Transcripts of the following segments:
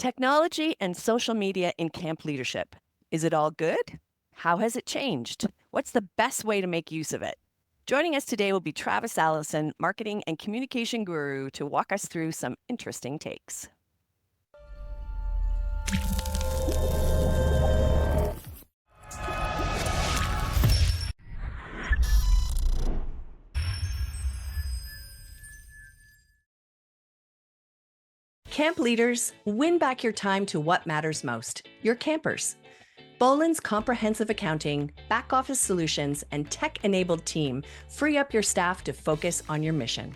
Technology and social media in camp leadership. Is it all good? How has it changed? What's the best way to make use of it? Joining us today will be Travis Allison, marketing and communication guru, to walk us through some interesting takes. Camp leaders, win back your time to what matters most, your campers. Bolin's comprehensive accounting, back office solutions, and tech-enabled team free up your staff to focus on your mission.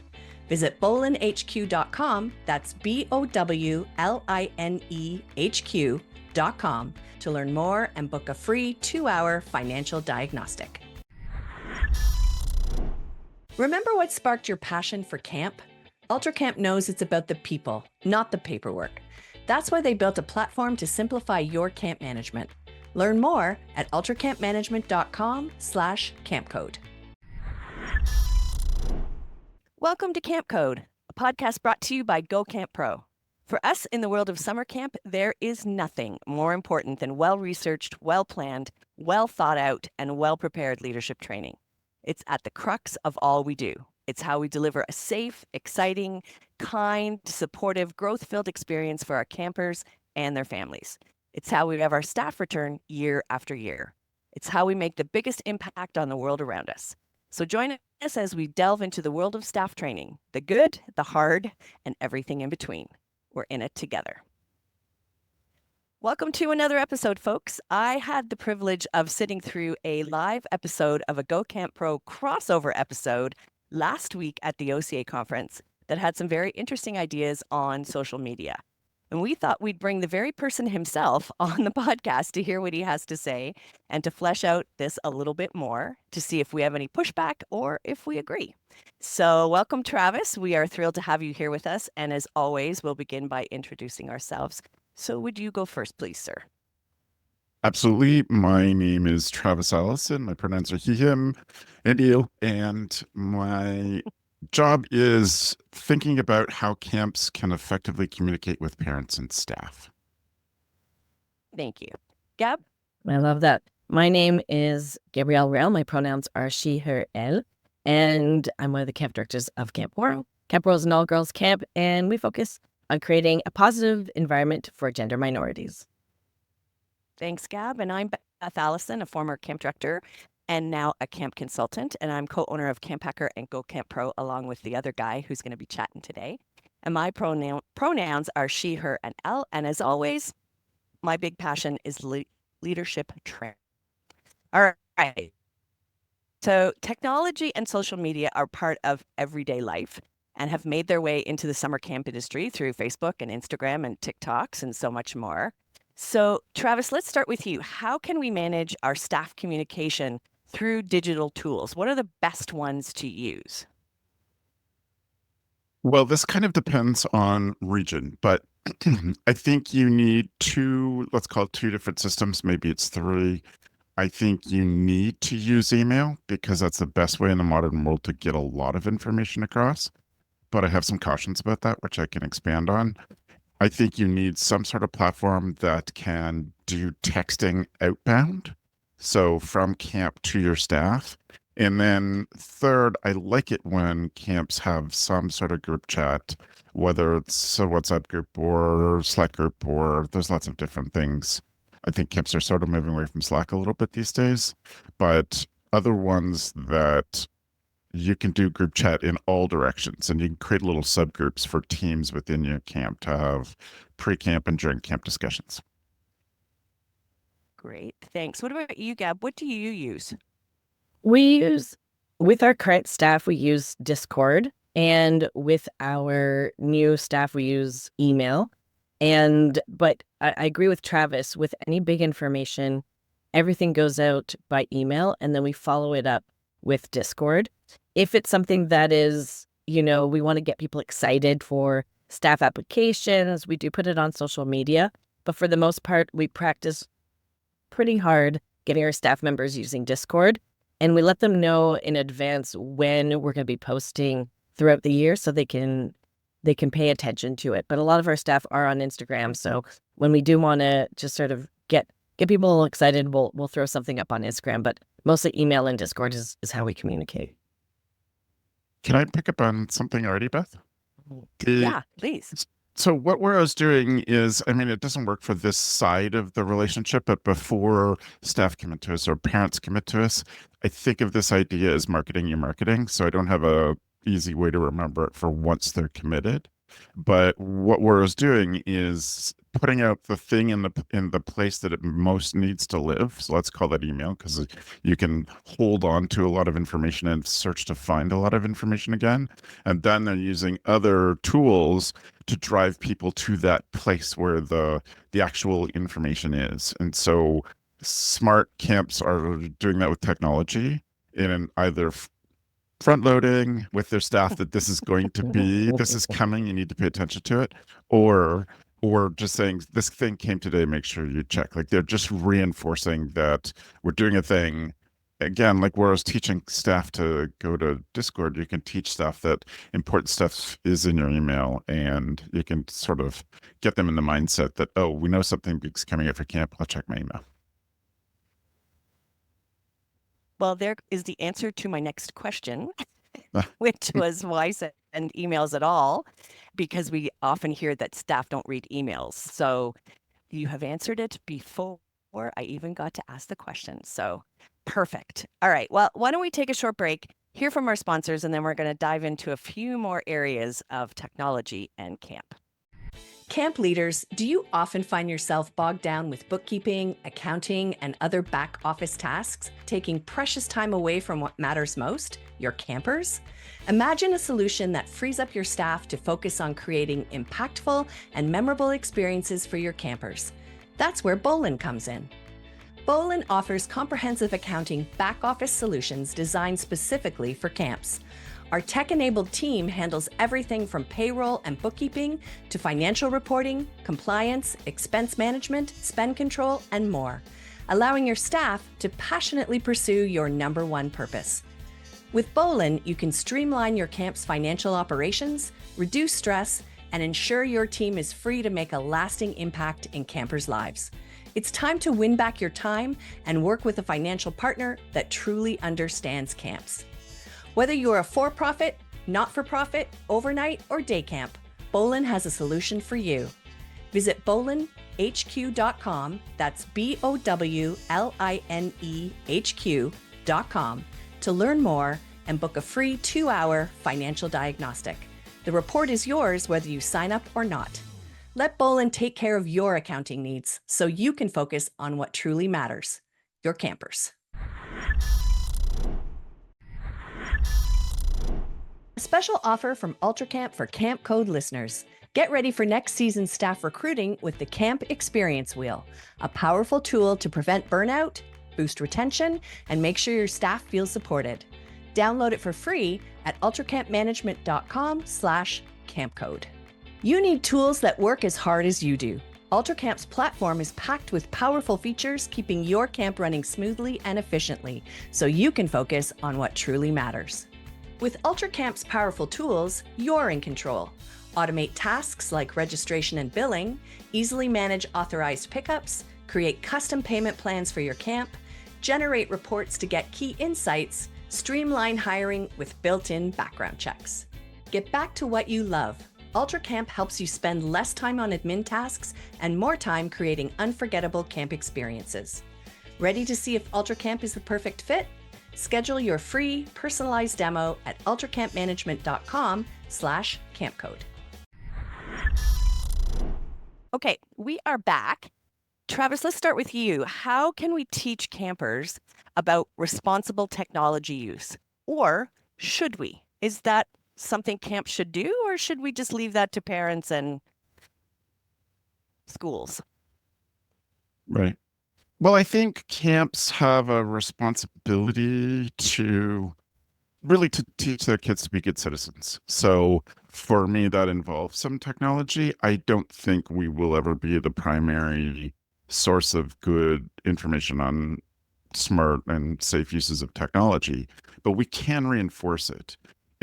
Visit bolinhq.com, that's BOWLINEHQ.com, to learn more and book a free 2-hour financial diagnostic. Remember what sparked your passion for camp? UltraCamp knows it's about the people, not the paperwork. That's why they built a platform to simplify your camp management. Learn more at ultracampmanagement.com/campcode. Welcome to Camp Code, a podcast brought to you by Go Camp Pro. For us in the world of summer camp, there is nothing more important than well-researched, well-planned, well-thought-out, and well-prepared leadership training. It's at the crux of all we do. It's how we deliver a safe, exciting, kind, supportive, growth-filled experience for our campers and their families. It's how we have our staff return year after year. It's how we make the biggest impact on the world around us. So join us as we delve into the world of staff training, the good, the hard, and everything in between. We're in it together. Welcome to another episode, folks. I had the privilege of sitting through a live episode of a Go Camp Pro crossover episode last week at the OCA conference that had some very interesting ideas on social media. And we thought we'd bring the very person himself on the podcast to hear what he has to say and to flesh out this a little bit more to see if we have any pushback or if we agree. So welcome, Travis. We are thrilled to have you here with us. And as always, we'll begin by introducing ourselves. So would you go first, please, sir? Absolutely. My name is Travis Allison. My pronouns are he, him, and you. And my job is thinking about how camps can effectively communicate with parents and staff. Thank you. Gab? I love that. My name is Gabrielle Rail. My pronouns are she, her, elle. And I'm one of the camp directors of Camp Woro. Camp Woro is an all-girls camp, and we focus on creating a positive environment for gender minorities. Thanks, Gab. And I'm Beth Allison, a former camp director and now a camp consultant. And I'm co-owner of Camp Hacker and Go Camp Pro, along with the other guy who's going to be chatting today. And my pronouns are she, her, and elle. And as always, my big passion is leadership training. All right. So technology and social media are part of everyday life and have made their way into the summer camp industry through Facebook and Instagram and TikToks and so much more. So, Travis, let's start with you. How can we manage our staff communication through digital tools? What are the best ones to use? Well, this kind of depends on region, but I think you need let's call it two different systems. Maybe it's three. I think you need to use email because that's the best way in the modern world to get a lot of information across. But I have some cautions about that, which I can expand on. I think you need some sort of platform that can do texting outbound, so from camp to your staff. And then third, I like it when camps have some sort of group chat, whether it's a WhatsApp group or Slack group, or there's lots of different things. I think camps are sort of moving away from Slack a little bit these days, but other ones that you can do group chat in all directions, and you can create little subgroups for teams within your camp to have pre-camp and during camp discussions. Great, thanks. What about you, Gab? What do you use? With our current staff, we use Discord, and with our new staff, we use email. But I agree with Travis, with any big information, everything goes out by email, and then we follow it up with Discord. If it's something that is, we want to get people excited for staff applications, we do put it on social media. But for the most part, we practice pretty hard getting our staff members using Discord. And we let them know in advance when we're going to be posting throughout the year so they can they can pay attention to it. But a lot of our staff are on Instagram. So when we do want to just sort of get people excited, we'll throw something up on Instagram. But mostly email and Discord is how we communicate. Can I pick up on something already, Beth? Yeah, please. So what I was doing is, I mean, it doesn't work for this side of the relationship, but before staff commit to us or parents commit to us, I think of this idea as marketing your marketing. So I don't have a easy way to remember it for once they're committed. But what was doing is putting out the thing in the place that it most needs to live. So let's call that email, because you can hold on to a lot of information and search to find a lot of information again. And then they're using other tools to drive people to that place where the actual information is. And so smart camps are doing that with technology in either front loading with their staff that this is going to be, this is coming, you need to pay attention to it, or just saying this thing came today, make sure you check. Like they're just reinforcing that we're doing a thing. Again, like where I was teaching staff to go to Discord, you can teach staff that important stuff is in your email, and you can sort of get them in the mindset that, oh, we know something big's coming up for camp, I'll check my email. Well, there is the answer to my next question, which was why send emails at all? Because we often hear that staff don't read emails. So you have answered it before I even got to ask the question. So perfect. All right. Well, why don't we take a short break, hear from our sponsors, and then we're going to dive into a few more areas of technology and camp. Camp leaders, do you often find yourself bogged down with bookkeeping, accounting, and other back office tasks, taking precious time away from what matters most, your campers? Imagine a solution that frees up your staff to focus on creating impactful and memorable experiences for your campers. That's where Bolin comes in. Bolin offers comprehensive accounting back office solutions designed specifically for camps. Our tech-enabled team handles everything from payroll and bookkeeping to financial reporting, compliance, expense management, spend control, and more, allowing your staff to passionately pursue your number one purpose. With Bolin, you can streamline your camp's financial operations, reduce stress, and ensure your team is free to make a lasting impact in campers' lives. It's time to win back your time and work with a financial partner that truly understands camps. Whether you're a for-profit, not-for-profit, overnight, or day camp, Bolin has a solution for you. Visit bolinhq.com, that's BOWLINEHQ.com, to learn more and book a free 2-hour financial diagnostic. The report is yours whether you sign up or not. Let Bolin take care of your accounting needs so you can focus on what truly matters, your campers. A special offer from UltraCamp for Camp Code listeners. Get ready for next season's staff recruiting with the Camp Experience Wheel, a powerful tool to prevent burnout, boost retention, and make sure your staff feels supported. Download it for free at ultracampmanagement.com/campcode. You need tools that work as hard as you do. UltraCamp's platform is packed with powerful features, keeping your camp running smoothly and efficiently, so you can focus on what truly matters. With UltraCamp's powerful tools, you're in control. Automate tasks like registration and billing, easily manage authorized pickups, create custom payment plans for your camp, generate reports to get key insights, streamline hiring with built-in background checks. Get back to what you love. UltraCamp helps you spend less time on admin tasks and more time creating unforgettable camp experiences. Ready to see if UltraCamp is the perfect fit? Schedule your free, personalized demo at ultracampmanagement.com/campcode. Okay, we are back. Travis, let's start with you. How can we teach campers about responsible technology use? Or should we? Is that something camp should do, or should we just leave that to parents and schools? Right. Well, I think camps have a responsibility to really to teach their kids to be good citizens. So for me, that involves some technology. I don't think we will ever be the primary source of good information on smart and safe uses of technology, but we can reinforce it.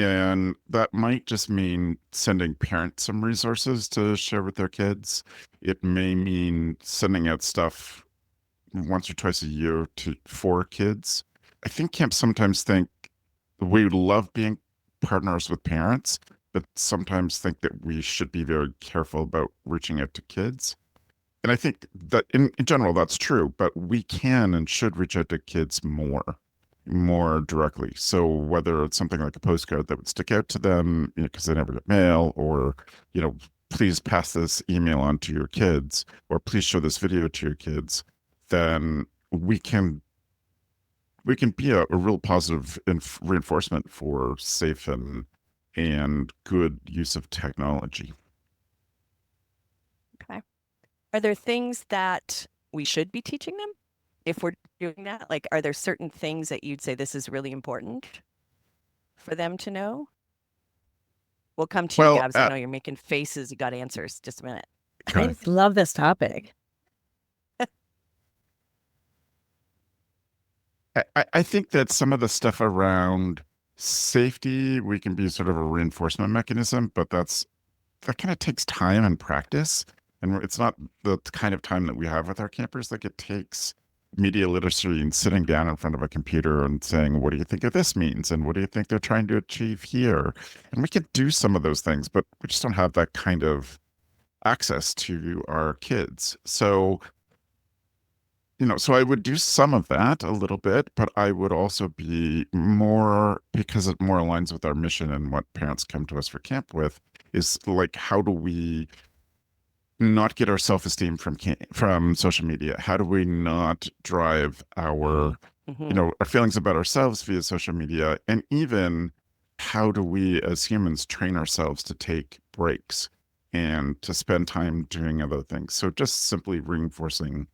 And that might just mean sending parents some resources to share with their kids. It may mean sending out stuff once or twice a year for kids. I think camps sometimes think we love being partners with parents, but sometimes think that we should be very careful about reaching out to kids. And I think that in general, that's true, but we can and should reach out to kids more directly. So whether it's something like a postcard that would stick out to them, because they never get mail, or, please pass this email on to your kids, or please show this video to your kids, then we can be a real positive reinforcement for safe and good use of technology. Okay. Are there things that we should be teaching them if we're doing that? Like, are there certain things that you'd say this is really important for them to know? We'll come to you, Well, Gabs. I know you're making faces. You got answers. Just a minute. I just love this topic. I think that some of the stuff around safety, we can be sort of a reinforcement mechanism, but that kind of takes time and practice. And it's not the kind of time that we have with our campers. Like, it takes media literacy and sitting down in front of a computer and saying, what do you think of this means? And what do you think they're trying to achieve here? And we could do some of those things, but we just don't have that kind of access to our kids. So I would do some of that a little bit, but I would also be more, because it more aligns with our mission and what parents come to us for camp with, is like, how do we not get our self-esteem from social media? How do we not drive our our feelings about ourselves via social media? And even how do we as humans train ourselves to take breaks and to spend time doing other things? So just simply reinforcing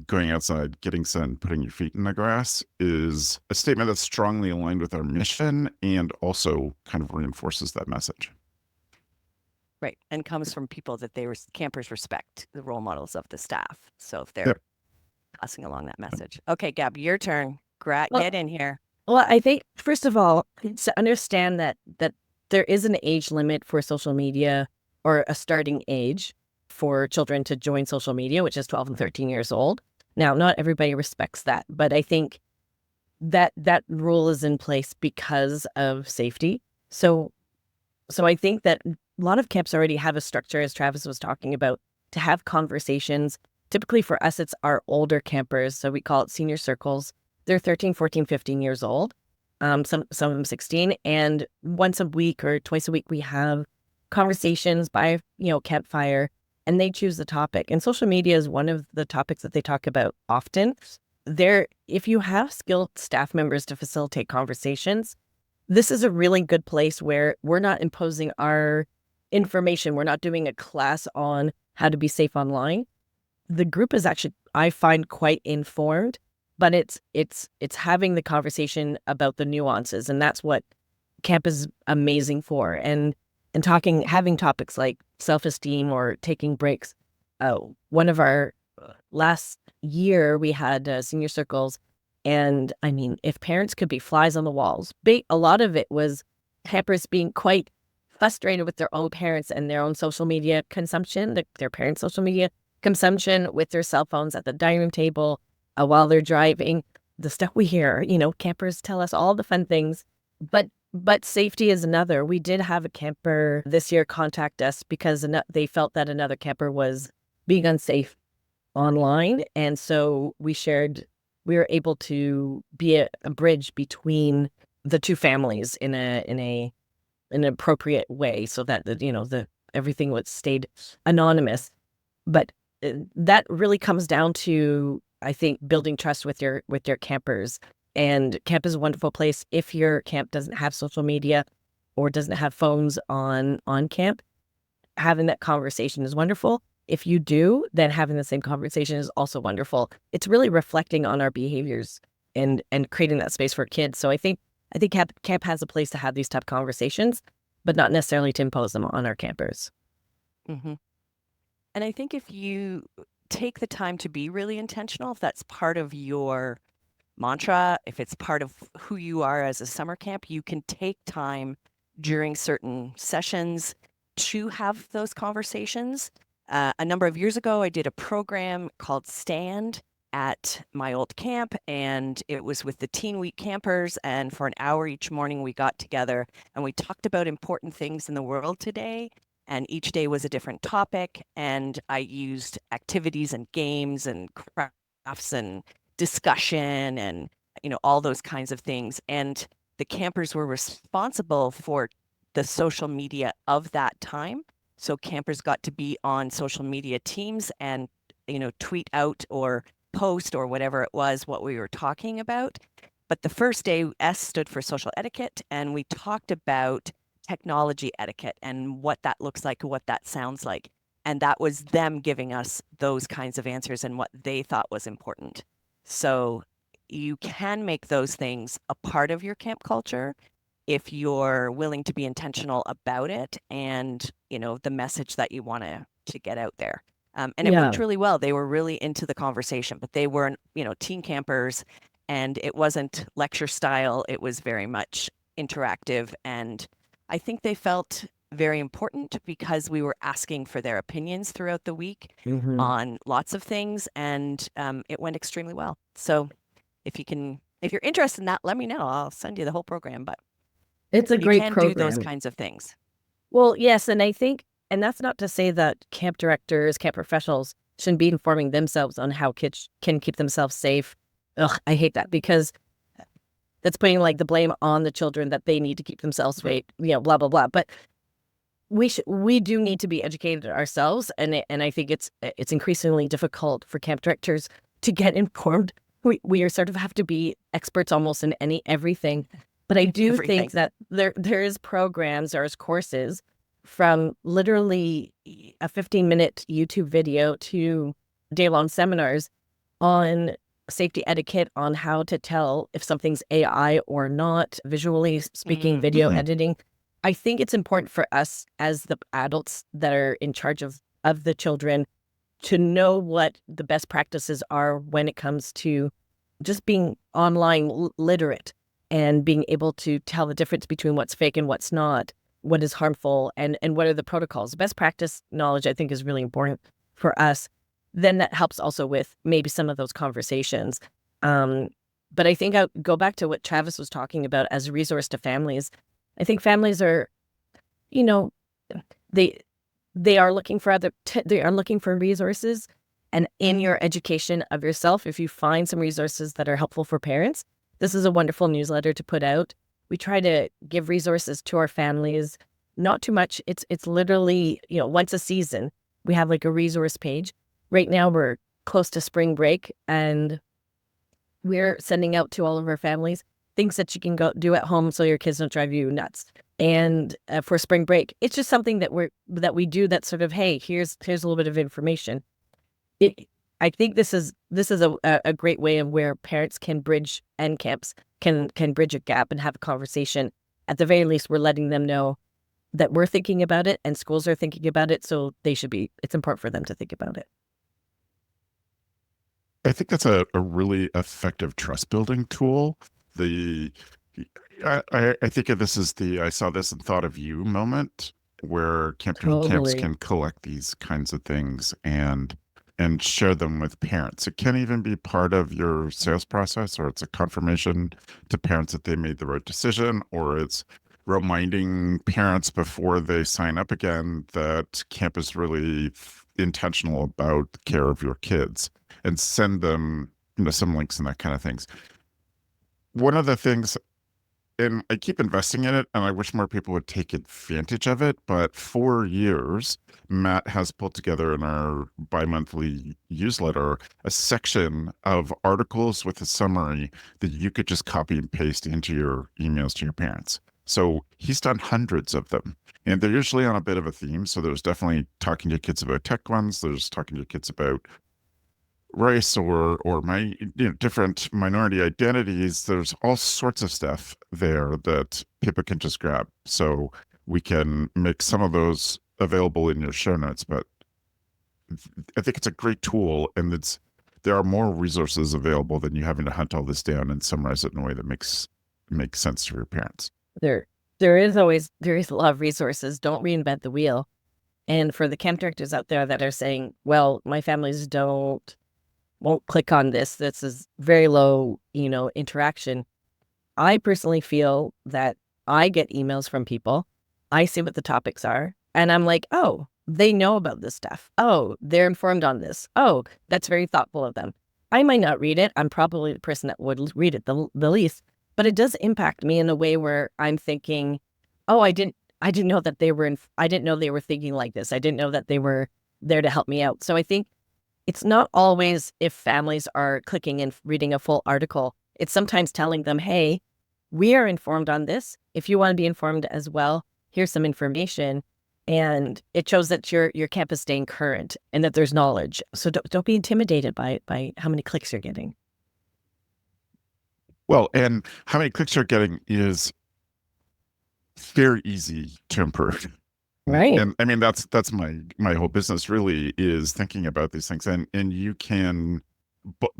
going outside, getting sun, putting your feet in the grass is a statement that's strongly aligned with our mission and also kind of reinforces that message. Right. And comes from people that campers respect, the role models of the staff. So if they're Yep. passing along that message. Okay, Gab, your turn. Well- Get in here. Well, I think first of all, to understand that there is an age limit for social media, or a starting age for children to join social media, which is 12 and 13 years old. Now, not everybody respects that, but I think that rule is in place because of safety. So I think that a lot of camps already have a structure, as Travis was talking about, to have conversations. Typically for us, it's our older campers. So we call it senior circles. They're 13, 14, 15 years old. Some of them 16. And once a week or twice a week, we have conversations by, campfire, and they choose the topic. And social media is one of the topics that they talk about often. If you have skilled staff members to facilitate conversations, this is a really good place where we're not imposing our information. We're not doing a class on how to be safe online. The group is actually, I find, quite informed, but it's having the conversation about the nuances, and that's what camp is amazing for. And having topics like self-esteem or taking breaks. One of our last year, we had senior circles, and I mean, if parents could be flies on the walls, a lot of it was campers being quite frustrated with their own parents and their own social media consumption, their parents' social media consumption with their cell phones at the dining room table while they're driving. The stuff we hear, campers tell us all the fun things, but safety is another. We did have a camper this year contact us because they felt that another camper was being unsafe online. And so we were able to be a bridge between the two families in an appropriate way, so that everything stayed anonymous. But that really comes down to, I think, building trust with your campers. And camp is a wonderful place. If your camp doesn't have social media or doesn't have phones on camp, having that conversation is wonderful. If you do, then having the same conversation is also wonderful. It's really reflecting on our behaviors and creating that space for kids. So I think camp has a place to have these tough conversations, but not necessarily to impose them on our campers. Mm-hmm. And I think if you take the time to be really intentional, if that's part of your mantra, if it's part of who you are as a summer camp, you can take time during certain sessions to have those conversations. A number of years ago, I did a program called Stand at my old camp, and it was with the Teen Week campers. And for an hour each morning, we got together and we talked about important things in the world today. And each day was a different topic. And I used activities and games and crafts and discussion and, all those kinds of things. And the campers were responsible for the social media of that time. So campers got to be on social media teams and, tweet out or post or whatever it was, what we were talking about. But the first day, S stood for social etiquette, and we talked about technology etiquette and what that looks like, what that sounds like. And that was them giving us those kinds of answers and what they thought was important. So you can make those things a part of your camp culture if you're willing to be intentional about it and, the message that you want to get out there. And it Yeah. worked really well. They were really into the conversation, but they weren't, teen campers, and it wasn't lecture style. It was very much interactive. And I think they felt very important because we were asking for their opinions throughout the week Mhm. on lots of things, and it went extremely well. So if you're interested in that, let me know. I'll send you the whole program, but It's a you great can program. do those kinds of things. Well, yes, and I think, and that's not to say that camp directors, camp professionals shouldn't be informing themselves on how kids can keep themselves safe. Ugh, I hate that because that's putting like the blame on the children that they need to keep themselves safe, blah blah blah. But we do need to be educated ourselves, and I think it's increasingly difficult for camp directors to get informed. We are sort of have to be experts almost in everything. But I do think that there is programs, there's courses from literally a 15-minute YouTube video to day-long seminars on safety etiquette, on how to tell if something's AI or not, visually speaking, video editing. I think it's important for us as the adults that are in charge of the children to know what the best practices are when it comes to just being online literate and being able to tell the difference between what's fake and what's not, what is harmful, and what are the protocols. Best practice knowledge, I think, is really important for us. Then that helps also with maybe some of those conversations. But I think I'll go back to what Travis was talking about as a resource to families. I think families are, they are looking for they are looking for resources. And in your education of yourself, if you find some resources that are helpful for parents, this is a wonderful newsletter to put out. We try to give resources to our families, not too much. It's literally, once a season, we have like a resource page. Right now we're close to spring break, and we're sending out to all of our families things that you can go do at home so your kids don't drive you nuts. And for spring break, it's just something that we do that's sort of, hey, here's a little bit of information. I think this is a great way of where parents can bridge, and camps can bridge a gap and have a conversation. At the very least, we're letting them know that we're thinking about it and schools are thinking about it, so it's important for them to think about it. I think that's a really effective trust building tool. I think of this as I saw this and thought of you moment, where camps can collect these kinds of things and share them with parents. It can even be part of your sales process, or it's a confirmation to parents that they made the right decision, or it's reminding parents before they sign up again that camp is really intentional about the care of your kids, and send them some links and that kind of things. One of the things, and I keep investing in it, and I wish more people would take advantage of it, but for years, Matt has put together in our bi-monthly newsletter a section of articles with a summary that you could just copy and paste into your emails to your parents. So he's done hundreds of them, and they're usually on a bit of a theme. So there's definitely talking to kids about tech ones. There's talking to kids about race or my different minority identities. There's all sorts of stuff there that people can just grab. So we can make some of those available in your show notes. But I think it's a great tool, and there are more resources available than you having to hunt all this down and summarize it in a way that makes sense to your parents. There there is a lot of resources. Don't reinvent the wheel. And for the camp directors out there that are saying, well, my families won't click on this. This is very low, interaction. I personally feel that I get emails from people. I see what the topics are, and I'm like, oh, they know about this stuff. Oh, they're informed on this. Oh, that's very thoughtful of them. I might not read it. I'm probably the person that would read it the least, but it does impact me in a way where I'm thinking, oh, I didn't know that I didn't know they were thinking like this. I didn't know that they were there to help me out. So I think it's not always if families are clicking and reading a full article. It's sometimes telling them, hey, we are informed on this. If you want to be informed as well, here's some information. And it shows that your camp is staying current and that there's knowledge. So don't be intimidated by how many clicks you're getting. Well, and how many clicks you're getting is very easy to improve. Right. And I mean, that's my whole business really is thinking about these things. And you can,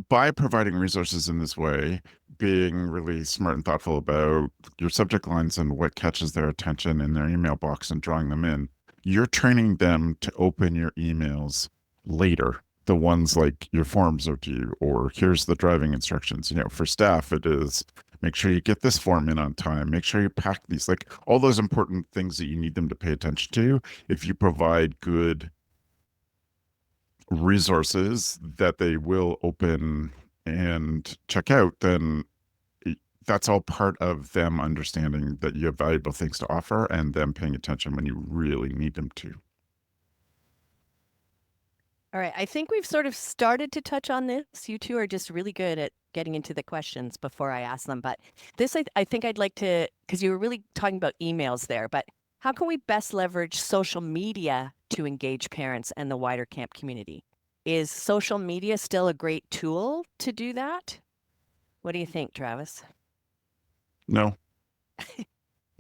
by providing resources in this way, being really smart and thoughtful about your subject lines and what catches their attention in their email box and drawing them in, you're training them to open your emails later. The ones like your forms are due, or here's the driving instructions. For staff, it is make sure you get this form in on time. Make sure you pack these, like all those important things that you need them to pay attention to. If you provide good resources that they will open and check out, then that's all part of them understanding that you have valuable things to offer and them paying attention when you really need them to. All right. I think we've sort of started to touch on this. You two are just really good at getting into the questions before I ask them. But this, I think I'd like to, because you were really talking about emails there, but how can we best leverage social media to engage parents and the wider camp community? Is social media still a great tool to do that? What do you think, Travis? No,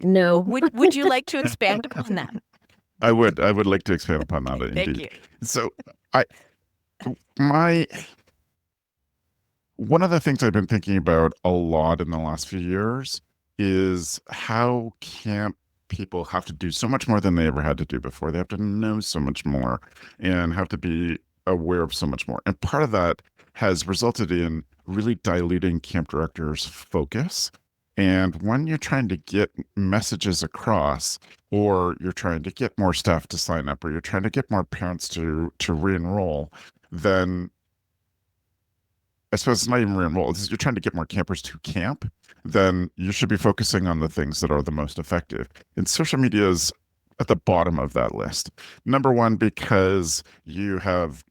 No. Would you like to expand upon that? I would like to expand upon that Thank indeed. you. So one of the things I've been thinking about a lot in the last few years is how camp people have to do so much more than they ever had to do before. They have to know so much more and have to be aware of so much more. And part of that has resulted in really diluting camp directors' focus. And when you're trying to get messages across, or you're trying to get more staff to sign up, or you're trying to get more parents to re-enroll, then I suppose it's not even re-enroll. You're trying to get more campers to camp, then you should be focusing on the things that are the most effective. And social media is at the bottom of that list. Number one, because you have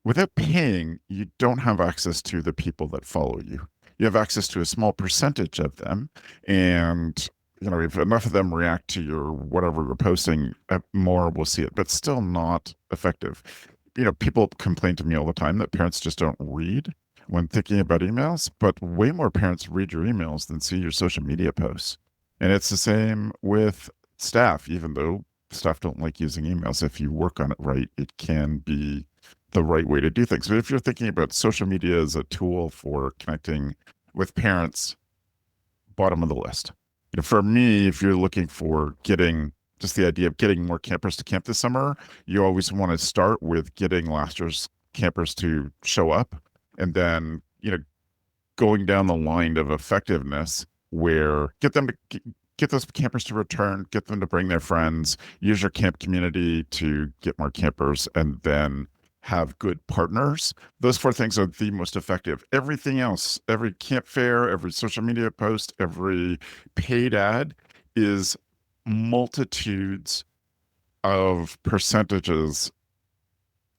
without paying, you don't have access to the people that follow you. You have access to a small percentage of them. And, if enough of them react to your whatever you're posting, more will see it, but still not effective. People complain to me all the time that parents just don't read when thinking about emails, but way more parents read your emails than see your social media posts. And it's the same with staff, even though staff don't like using emails. If you work on it right, it can be the right way to do things. But if you're thinking about social media as a tool for connecting with parents, bottom of the list. For me, if you're looking for just the idea of getting more campers to camp this summer, you always want to start with getting last year's campers to show up, and then, going down the line of effectiveness where get those campers to return, get them to bring their friends, use your camp community to get more campers, and then have good partners. Those four things are the most effective. Everything else, every camp fair, every social media post, every paid ad is multitudes of percentages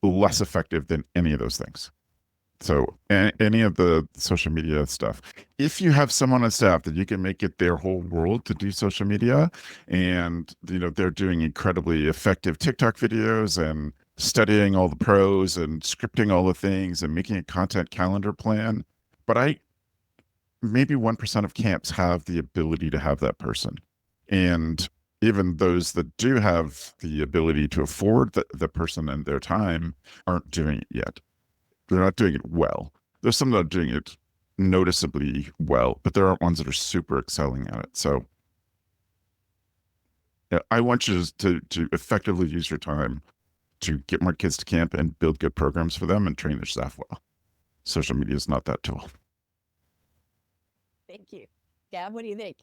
less effective than any of those things. So any of the social media stuff, if you have someone on staff that you can make it their whole world to do social media, and they're doing incredibly effective TikTok videos and studying all the pros and scripting all the things and making a content calendar plan. But maybe 1% of camps have the ability to have that person. And even those that do have the ability to afford the person and their time aren't doing it yet. They're not doing it well. There's some that are doing it noticeably well, but there aren't ones that are super excelling at it. So I want you to effectively use your time to get more kids to camp and build good programs for them and train their staff well. Social media is not that tool. Thank you. Gab, what do you think?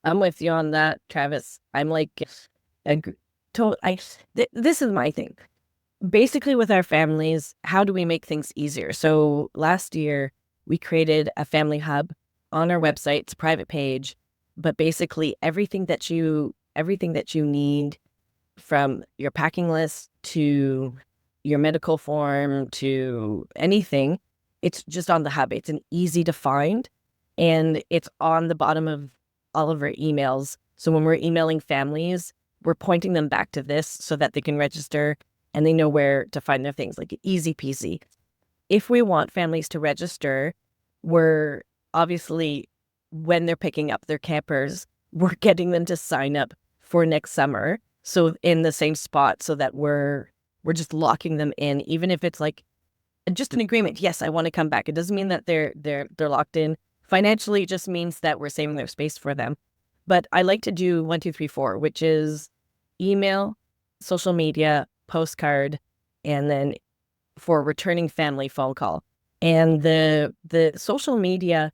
I'm with you on that, Travis. I'm like, this is my thing. Basically, with our families, how do we make things easier? So last year, we created a family hub on our website. It's a private page, but basically everything that you need, from your packing list to your medical form to anything, it's just on the hub. It's an easy to find, and it's on the bottom of all of our emails. So when we're emailing families, we're pointing them back to this so that they can register and they know where to find their things, like easy peasy. If we want families to register, we're obviously, when they're picking up their campers, we're getting them to sign up for next summer. So in the same spot, so that we're just locking them in, even if it's like just an agreement. Yes, I want to come back. It doesn't mean that they're locked in. Financially, it just means that we're saving their space for them. But I like to do 1, 2, 3, 4, which is email, social media, postcard, and then for returning family, phone call. And the social media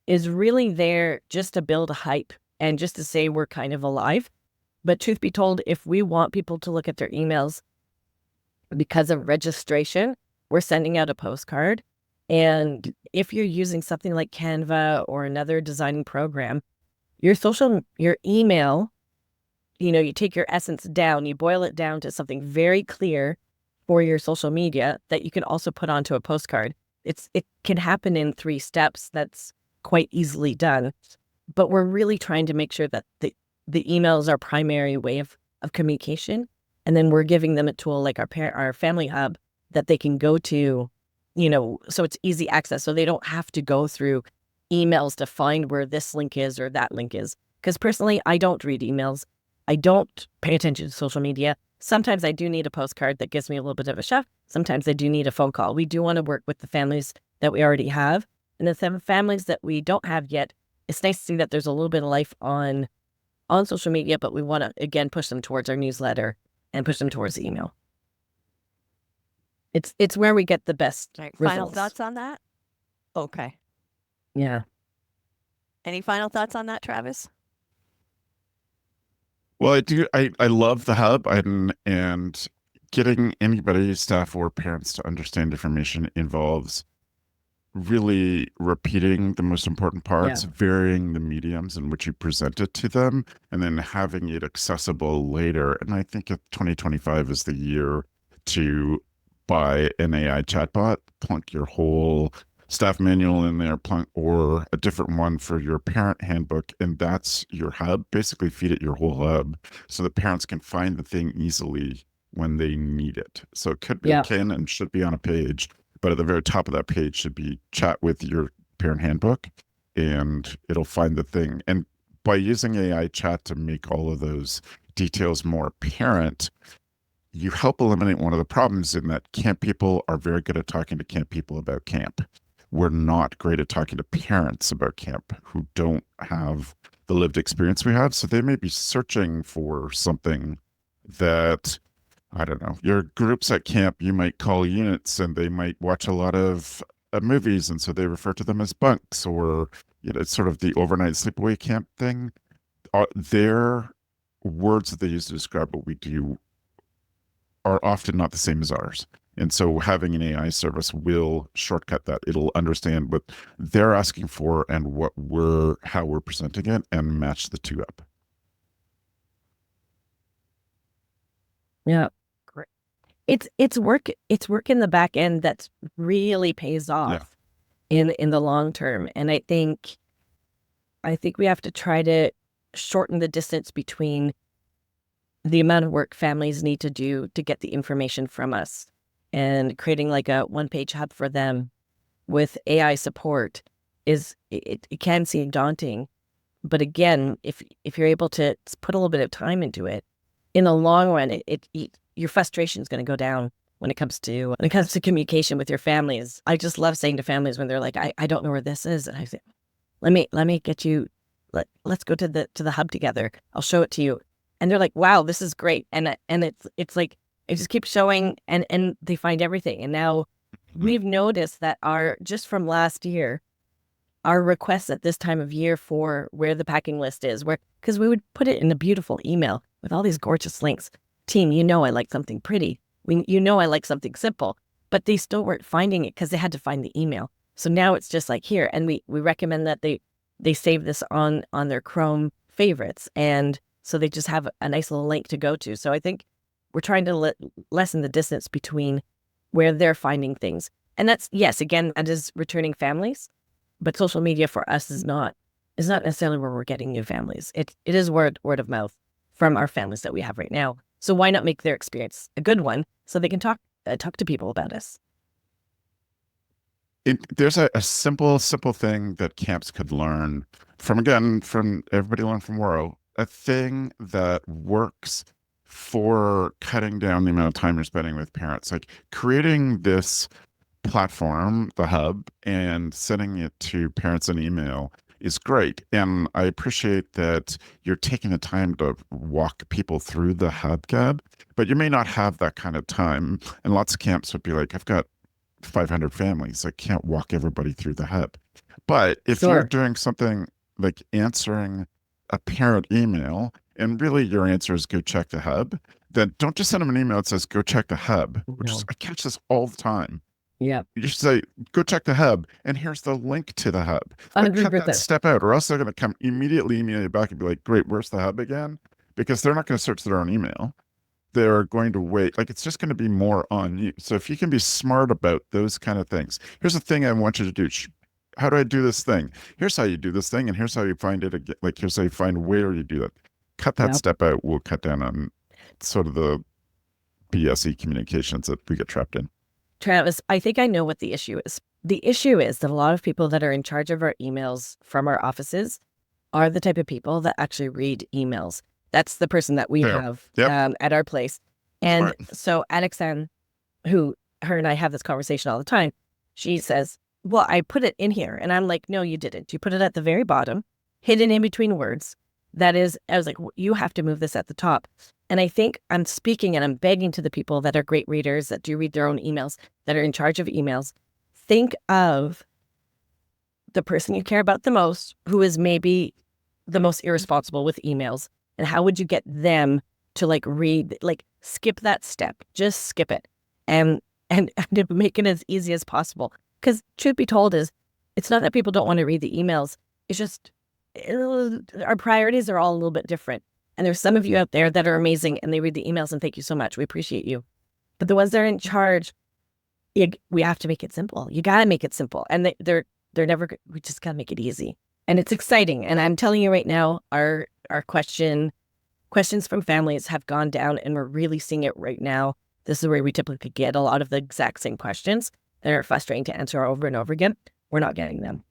is really there just to build a hype and just to say we're kind of alive. But truth be told, if we want people to look at their emails because of registration, we're sending out a postcard. And if you're using something like Canva or another designing program, your email, you take your essence down, you boil it down to something very clear for your social media that you can also put onto a postcard. It can happen in 3 steps. That's quite easily done. But we're really trying to make sure that the email is our primary way of communication. And then we're giving them a tool like our family hub that they can go to, so it's easy access. So they don't have to go through emails to find where this link is or that link is. Because personally, I don't read emails. I don't pay attention to social media. Sometimes I do need a postcard that gives me a little bit of a shove. Sometimes I do need a phone call. We do want to work with the families that we already have. And the families that we don't have yet, it's nice to see that there's a little bit of life on social media, but we want to, again, push them towards our newsletter and push them towards the email. It's where we get the best results. Final thoughts on that? Okay. Yeah. Any final thoughts on that, Travis? Well, I do. I love the hub, and getting anybody, staff or parents, to understand information involves really repeating the most important parts, varying the mediums in which you present it to them, and then having it accessible later. And I think 2025 is the year to buy an AI chatbot, plunk your whole staff manual in there, or a different one for your parent handbook, and that's your hub. Basically feed it your whole hub so that parents can find the thing easily when they need it. So it could be and should be on a page, but at the very top of that page should be chat with your parent handbook, and it'll find the thing. And by using AI chat to make all of those details more apparent, you help eliminate one of the problems in that camp people are very good at talking to camp people about camp. We're not great at talking to parents about camp who don't have the lived experience we have. So they may be searching for something that, I don't know, your groups at camp, you might call units, and they might watch a lot of movies. And so they refer to them as bunks, or, it's sort of the overnight sleepaway camp thing. Their words that they use to describe what we do are often not the same as ours. And so having an AI service will shortcut that. It'll understand what they're asking for and how we're presenting it, and match the two up. Yeah. Great. It's work in the back end that really pays off in the long term. And I think we have to try to shorten the distance between the amount of work families need to do to get the information from us, and creating like a one-page hub for them with AI support it can seem daunting. But again, if you're able to put a little bit of time into it, in the long run, your frustration is going to go down when it comes to communication with your families. I just love saying to families when they're like, I don't know where this is, and I say, let me get you. Let's go to the hub together. I'll show it to you. and they're like, wow, this is great. And it's like, it just keeps showing, and they find everything. And now we've noticed that just from last year, our requests at this time of year for where the packing list is, because we would put it in a beautiful email with all these gorgeous links. Team, I like something pretty. I like something simple, but they still weren't finding it because they had to find the email. So now it's just like here, and we recommend that they save this on their Chrome favorites, and so they just have a nice little link to go to. So I think we're trying to lessen the distance between where they're finding things, and that's, yes, again, that is returning families, but social media for us is not necessarily where we're getting new families. It is word of mouth from our families that we have right now. So why not make their experience a good one so they can talk to people about us? There's a simple thing that camps could learn from everybody learn from Woro, a thing that works for cutting down the amount of time you're spending with parents, like creating this platform, the hub, and sending it to parents in email is great. And I appreciate that you're taking the time to walk people through the hub, Gab, but you may not have that kind of time. And lots of camps would be like, I've got 500 families. I can't walk everybody through the hub. But if you're doing something like answering a parent email, and really your answer is go check the hub, then don't just send them an email that says go check the hub, which is, I catch this all the time. Yeah. You should say, go check the hub, and here's the link to the hub. Like, cut that step out, or else they're going to come immediately back and be like, great, where's the hub again? Because they're not going to search their own email. They're going to wait. Like, it's just going to be more on you. So if you can be smart about those kind of things, here's the thing I want you to do. How do I do this thing? Here's how you do this thing, and here's how you find it again. Like, here's how you find where you do that. Cut that step out. We'll cut down on sort of the BSE communications that we get trapped in. Travis, I think I know what the issue is. The issue is that a lot of people that are in charge of our emails from our offices are the type of people that actually read emails. That's the person that we have at our place. And so Alexan, her and I have this conversation all the time, she says, well, I put it in here. And I'm like, no, you didn't. You put it at the very bottom, hidden in between words. That is, I was like, you have to move this at the top. And I think I'm speaking and I'm begging to the people that are great readers, that do read their own emails, that are in charge of emails. Think of the person you care about the most, who is maybe the most irresponsible with emails. And how would you get them to read, skip that step, just skip it and make it as easy as possible. Because truth be told it's not that people don't want to read the emails. It's just our priorities are all a little bit different. And there's some of you out there that are amazing and they read the emails, and thank you so much. We appreciate you. But the ones that are in charge, we have to make it simple. You got to make it simple. And they're never, we just got to make it easy. And it's exciting. And I'm telling you right now, our questions from families have gone down, and we're really seeing it right now. This is where we typically get a lot of the exact same questions that are frustrating to answer over and over again. We're not getting them.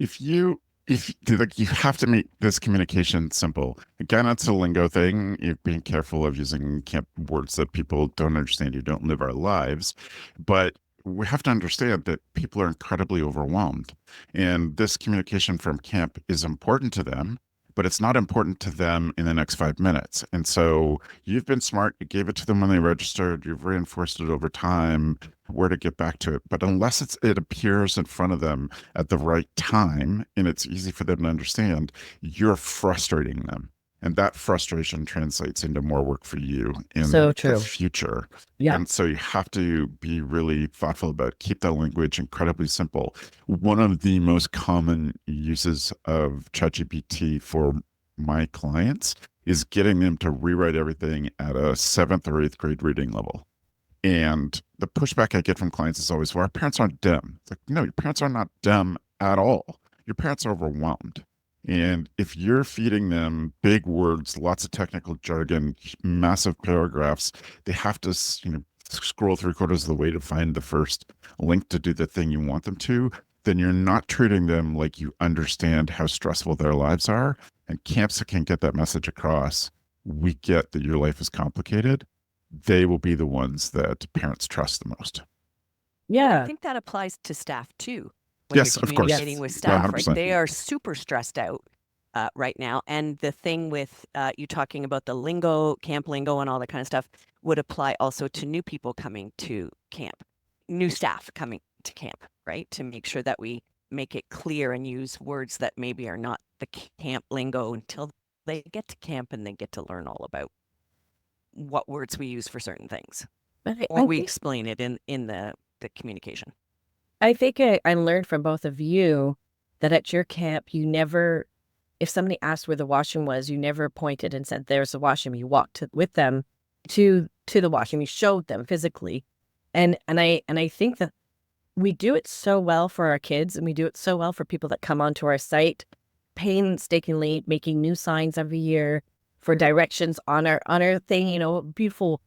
If you have to make this communication simple. Again, it's a lingo thing. You're being careful of using camp words that people don't understand. You don't live our lives. But we have to understand that people are incredibly overwhelmed. And this communication from camp is important to them, but it's not important to them in the next 5 minutes. And so you've been smart. You gave it to them when they registered. You've reinforced it over time where to get back to it. But unless it appears in front of them at the right time and it's easy for them to understand, you're frustrating them. And that frustration translates into more work for you in the future. Yeah. And so you have to be really thoughtful about keep that language incredibly simple. One of the most common uses of ChatGPT for my clients is getting them to rewrite everything at a 7th or 8th grade reading level. And the pushback I get from clients is always, well, our parents aren't dumb. It's like, no, your parents are not dumb at all. Your parents are overwhelmed. And if you're feeding them big words, lots of technical jargon, massive paragraphs, they have to, scroll 3/4 of the way to find the first link to do the thing you want them to, then you're not treating them like you understand how stressful their lives are. And camps that can get that message across, we get that your life is complicated. They will be the ones that parents trust the most. Yeah. I think that applies to staff too. When Yes, you're of course. communicating with staff, right? 100%. They are super stressed out right now. And the thing with you talking about the lingo, camp lingo, and all that kind of stuff would apply also to new people coming to camp, new staff coming to camp, right? To make sure that we make it clear and use words that maybe are not the camp lingo until they get to camp and they get to learn all about what words we use for certain things, But or we explain it in the communication. I think I learned from both of you that at your camp, you never, if somebody asked where the washroom was, you never pointed and said, there's the washroom. You walked with them to the washroom. You showed them physically. And I think that we do it so well for our kids, and we do it so well for people that come onto our site, painstakingly making new signs every year for directions on our thing, beautiful,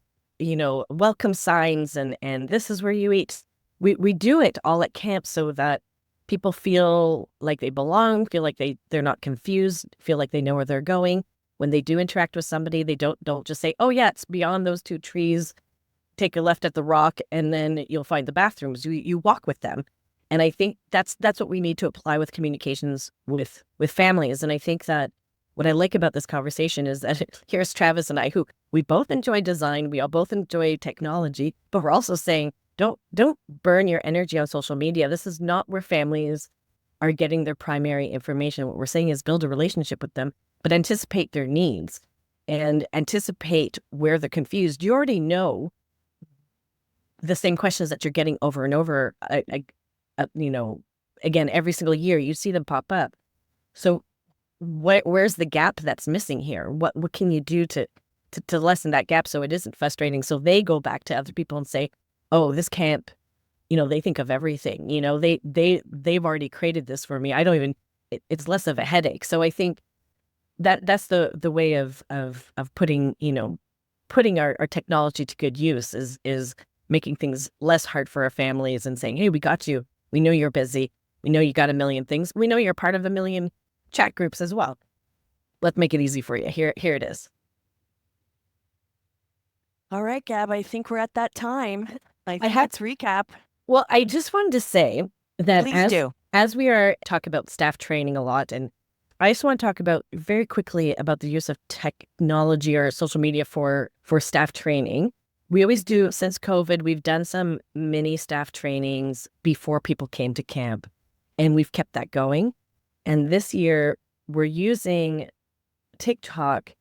welcome signs and this is where you eat. We do it all at camp so that people feel like they belong, feel like they're not confused, feel like they know where they're going. When they do interact with somebody, they don't just say, oh yeah, it's beyond those 2 trees, take a left at the rock, and then you'll find the bathrooms. You walk with them. And I think that's what we need to apply with communications with families. And I think that what I like about this conversation is that here's Travis and I, who we both enjoy design, we all both enjoy technology, but we're also saying, don't burn your energy on social media. This is not where families are getting their primary information. What we're saying is build a relationship with them, but anticipate their needs and anticipate where they're confused. You already know the same questions that you're getting over and over, again, every single year. You see them pop up. So where's the gap that's missing here? What can you do to lessen that gap so it isn't frustrating? So they go back to other people and say, oh, this camp, they think of everything. They've already created this for me. I don't even. It's less of a headache. So I think that's the way of putting our technology to good use is making things less hard for our families and saying, hey, we got you. We know you're busy. We know you got a million things. We know you're part of a million chat groups as well. Let's make it easy for you. Here it is. All right, Gab, I think we're at that time. Let's recap. Well, I just wanted to say that as we are talking about staff training a lot, and I just want to talk about very quickly about the use of technology or social media for staff training. We always do, since COVID, we've done some mini staff trainings before people came to camp, and we've kept that going. And this year, we're using TikTok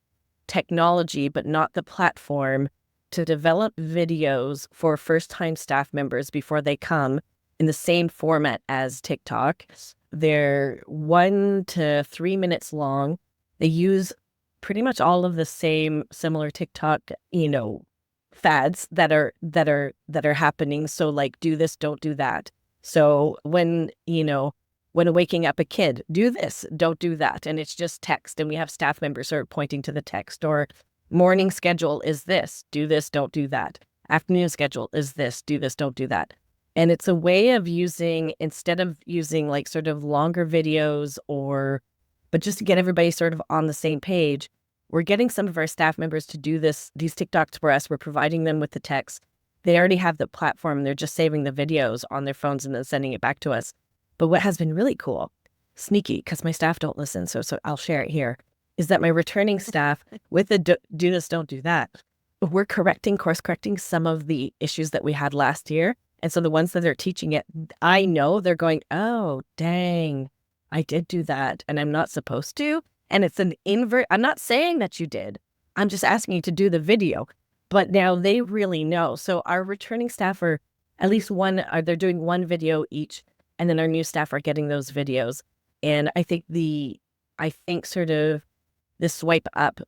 technology, but not the platform, to develop videos for first-time staff members before they come in the same format as TikTok. They're 1 to 3 minutes long. They use pretty much all of the same similar TikTok, fads that are happening. So like, do this, don't do that. So when waking up a kid, do this, don't do that. And it's just text. And we have staff members sort of pointing to the text. Or morning schedule is this, do this, don't do that. Afternoon schedule is this, do this, don't do that. And it's a way of using, instead of using like sort of longer videos but just to get everybody sort of on the same page, we're getting some of our staff members to do these TikToks for us. We're providing them with the text. They already have the platform. They're just saving the videos on their phones and then sending it back to us. But what has been really cool, sneaky, because my staff don't listen, so I'll share it here, is that my returning staff with the do this, don't do that, we're course correcting some of the issues that we had last year. And so the ones that are teaching it, I know they're going, oh, dang, I did do that and I'm not supposed to. And it's an invert. I'm not saying that you did. I'm just asking you to do the video. But now they really know. So our returning staff are at least they're doing one video each. And then our new staff are getting those videos. And I think sort of the swipe up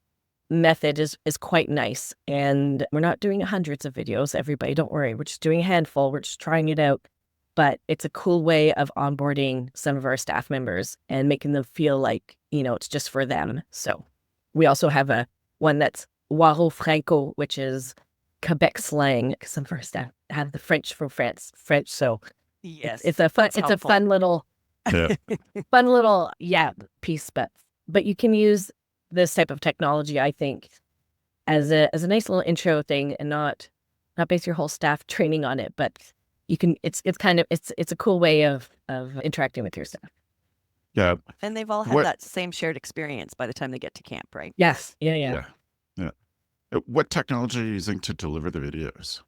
method is quite nice. And we're not doing hundreds of videos, everybody, don't worry. We're just doing a handful. We're just trying it out. But it's a cool way of onboarding some of our staff members and making them feel like, it's just for them. So we also have one that's Waro Franco, which is Quebec slang. Some of our staff have the French from French. So yes, it's a fun little piece. But you can use this type of technology, I think, as a nice little intro thing, and not base your whole staff training on it, but you can. It's a cool way of interacting with your staff. Yeah. And they've all had What? that same shared experience by the time they get to camp, right? Yes. Yeah. Yeah. Yeah. What technology are you using to deliver the videos?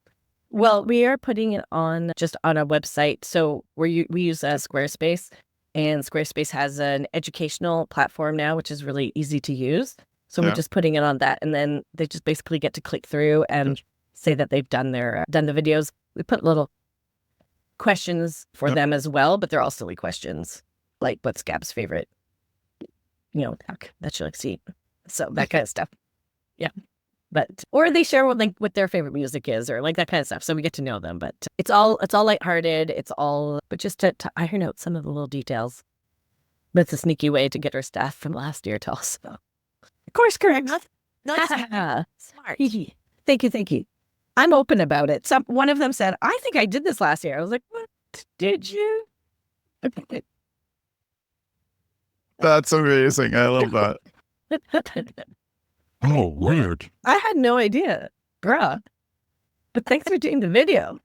Well, we are putting it on just on our website. So we use Squarespace, and Squarespace has an educational platform now, which is really easy to use. So we're Yeah. just putting it on that, and then they just basically get to click through and say that they've done done the videos. We put little questions for Yep. them as well, but they're all silly questions, like what's Gab's favorite, duck that she likes to eat. So that kind of stuff. Yeah. But or they share what their favorite music is, or like that kind of stuff. So we get to know them. But it's all lighthearted. It's all but just to iron out some of the little details. But it's a sneaky way to get our staff from last year to also. Of course, correct. Not Smart. smart. Thank you. I'm open about it. One of them said, "I think I did this last year." I was like, "What? Did you?" That's amazing. I love that. Oh, weird. I had no idea, bruh. But thanks for doing the video.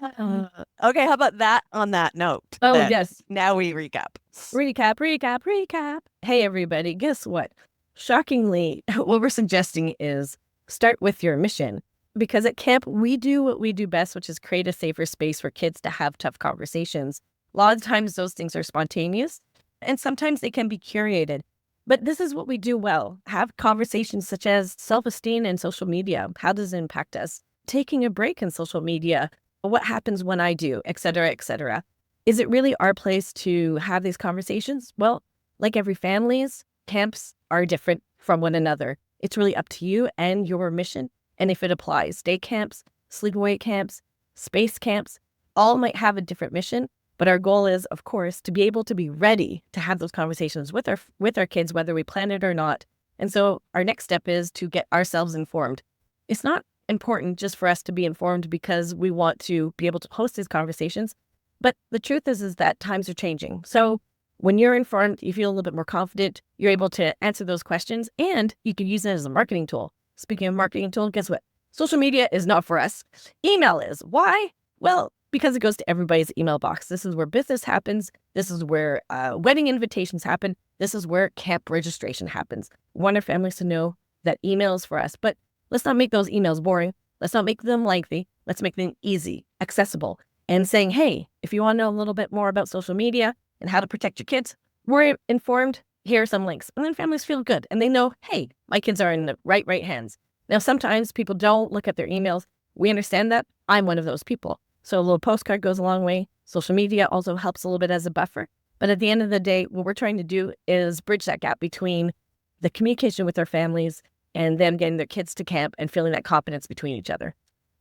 Okay, how about that on that note? Oh, then? yes. Now we recap. Recap. Hey, everybody, guess what? Shockingly, what we're suggesting is start with your mission. Because at camp, we do what we do best, which is create a safer space for kids to have tough conversations. A lot of times those things are spontaneous, and sometimes they can be curated. But this is what we do well. Have conversations such as self-esteem and social media. How does it impact us? Taking a break in social media. What happens when I do, et cetera, et cetera. Is it really our place to have these conversations? Well, like every family's, camps are different from one another. It's really up to you and your mission. And if it applies, day camps, sleepaway camps, space camps, all might have a different mission. But our goal is, of course, to be able to be ready to have those conversations with our kids, whether we plan it or not. And so our next step is to get ourselves informed. It's not important just for us to be informed because we want to be able to host these conversations. But the truth is that times are changing. So when you're informed, you feel a little bit more confident. You're able to answer those questions, and you can use it as a marketing tool. Speaking of marketing tool, guess what? Social media is not for us. Email is. Why? Well, because it goes to everybody's email box. This is where business happens. This is where wedding invitations happen. This is where camp registration happens. We want our families to know that email is for us. But let's not make those emails boring. Let's not make them lengthy. Let's make them easy, accessible, and saying, hey, if you want to know a little bit more about social media and how to protect your kids, we're informed. Here are some links. And then families feel good. And they know, hey, my kids are in the right hands. Now, sometimes people don't look at their emails. We understand that. I'm one of those people. So a little postcard goes a long way. Social media also helps a little bit as a buffer. But at the end of the day, what we're trying to do is bridge that gap between the communication with their families and them getting their kids to camp and feeling that confidence between each other.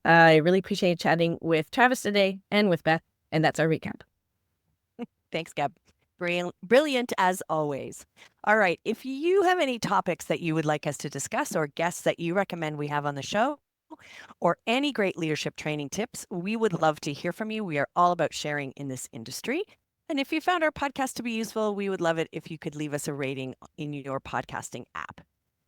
I really appreciate chatting with Travis today and with Beth, and that's our recap. Thanks, Gab. Brilliant as always. All right. If you have any topics that you would like us to discuss or guests that you recommend we have on the show, or any great leadership training tips, we would love to hear from you. We are all about sharing in this industry. And if you found our podcast to be useful, we would love it if you could leave us a rating in your podcasting app.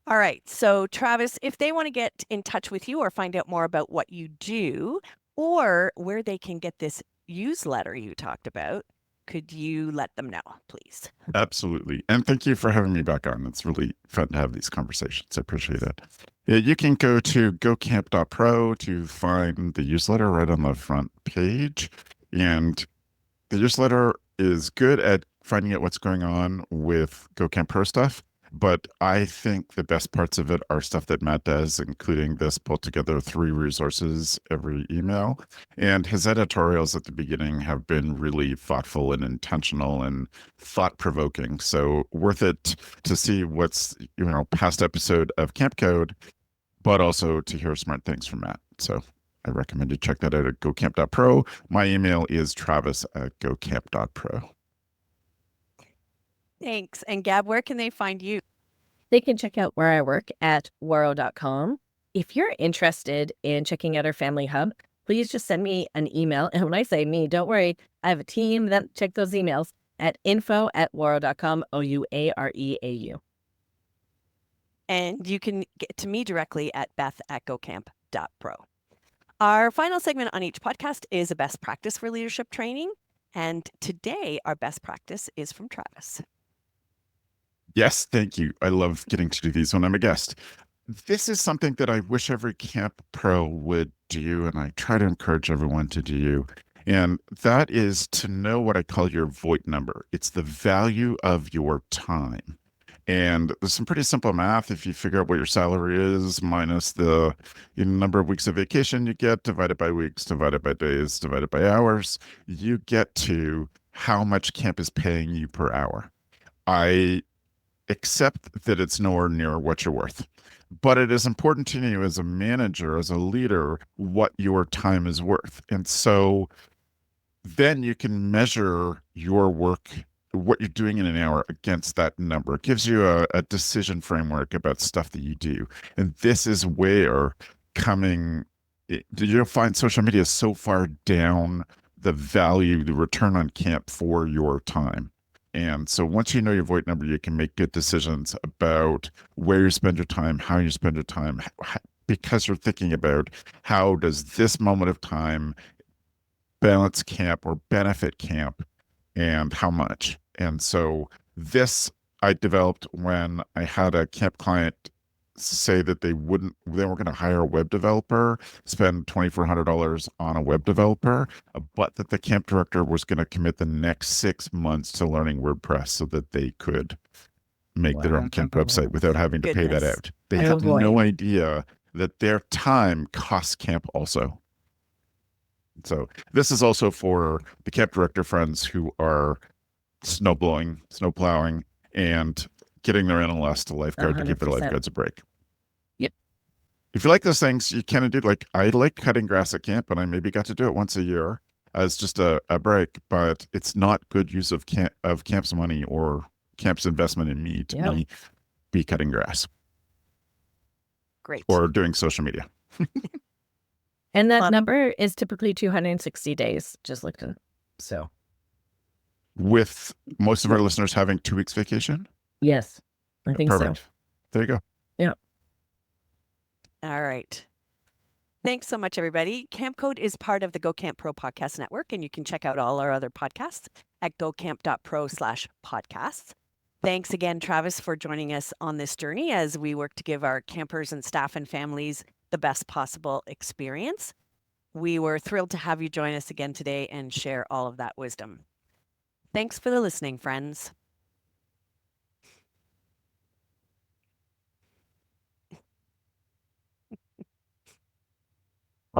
All right. So, Travis, if they want to get in touch with you or find out more about what you do or where they can get this newsletter you talked about, could you let them know, please? Absolutely. And thank you for having me back on. It's really fun to have these conversations. I appreciate it. Yeah, you can go to gocamp.pro to find the newsletter right on the front page. And the newsletter is good at finding out what's going on with GoCamp Pro stuff. But I think the best parts of it are stuff that Matt does, including this pull together 3 resources every email. And his editorials at the beginning have been really thoughtful and intentional and thought-provoking. So worth it to see what's, past episode of Camp Code, but also to hear smart things from Matt. So I recommend you check that out at gocamp.pro. My email is travis@gocamp.pro. Thanks. And Gab, where can they find you? They can check out where I work at waro.com. If you're interested in checking out our family hub, please just send me an email. And when I say me, don't worry, I have a team that check those emails at info@waro.com, OUAREAU. And you can get to me directly at beth@gocamp.pro. Our final segment on each podcast is a best practice for leadership training. And today, our best practice is from Travis. Yes, thank you. I love getting to do these when I'm a guest. This is something that I wish every camp pro would do, and I try to encourage everyone to do. And that is to know what I call your VoIP number. It's the value of your time. And there's some pretty simple math. If you figure out what your salary is minus the number of weeks of vacation you get, divided by weeks, divided by days, divided by hours, you get to how much camp is paying you per hour. I accept that it's nowhere near what you're worth. But it is important to you as a manager, as a leader, what your time is worth. And so then you can measure your work, what you're doing in an hour against that number. It gives you a decision framework about stuff that you do. And this is where you'll find social media is so far down the value, the return on camp for your time. And so once you know your VoIP number, you can make good decisions about where you spend your time, how you spend your time, because you're thinking about how does this moment of time balance camp or benefit camp and how much. And so this I developed when I had a camp client say that they weren't going to hire a web developer, spend $2,400 on a web developer, but that the camp director was going to commit the next 6 months to learning WordPress so that they could make their own camp website without having to pay that Goodness. out. They had no idea that their time costs camp also. So this is also for the camp director friends who are snow plowing, and getting their NLS to lifeguard to give their 100%. lifeguards a break. Yep. If you like those things, you can do, like, I like cutting grass at camp, and I maybe got to do it once a year as just a break, but it's not good use of camp's money or camp's investment in me to be cutting grass. Great. Or doing social media. And that number is typically 260 days, just looked at. So with most of our listeners having 2 weeks vacation? Yes, I think Perfect. so. There you go. Yeah. All right. Thanks so much, everybody. Camp Code is part of the Go Camp Pro podcast network, and you can check out all our other podcasts at gocamp.pro/podcasts. Thanks again, Travis, for joining us on this journey as we work to give our campers and staff and families the best possible experience. We were thrilled to have you join us again today and share all of that wisdom. Thanks for the listening, friends.